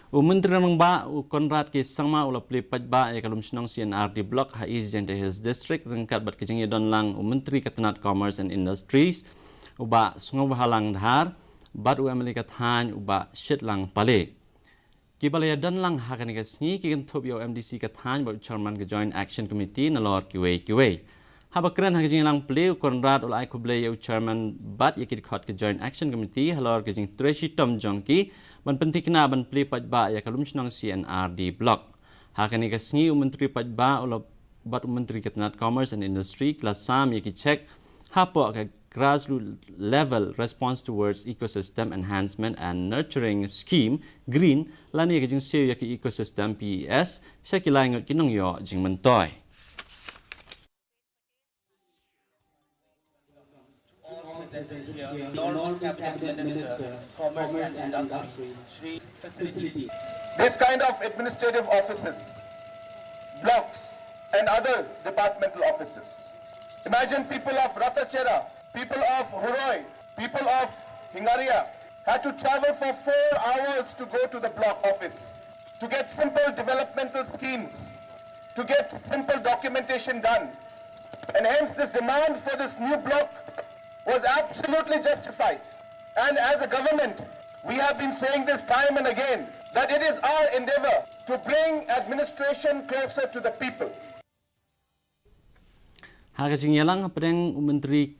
Mentri Rangbah Konrad ke sangma ula Plie Paidbah ya Lumshnong C&Rd block Hais Jaintia Hills District rengkat bat kejeng don lang Mentri Ketenat Commerce and Industries uba sungai halang dhar bat Amerika than uba shit lang pale kibalaya don lang hakan kasni ki top yo MDC kathan ba chairman ke Joint Action Committee nalor kiwe habakran haging lang Plie Konrad ula kuble yo chairman bat yakit khot ke Joint Action Committee halor kejeng Tracy Tom Jongki ban pentikna ban Plie Paidbah ya Lumshnong C&Rd block hakan kasni Mentri Paidbah ula bat Mentri Ketenat Commerce and Industry kelas sam yaki check hapo ke grassroots level response towards ecosystem enhancement and nurturing scheme green lani ke jing seo yaki ecosystem PES syakilai ngot kinong yo jing mentoy Lord Cabinet Minister, Commerce and Industry, Shri Facilities. This kind of administrative offices, blocks, and other departmental offices. Imagine people of Ratachera, people of Huroi, people of Hingaria had to travel for 4 hours to go to the block office to get simple developmental schemes, to get simple documentation done. And hence this demand for this new block was absolutely justified. And as a government, we have been saying this time and again, that it is our endeavor to bring administration closer to the people. Hagajing yalang apreng Mentri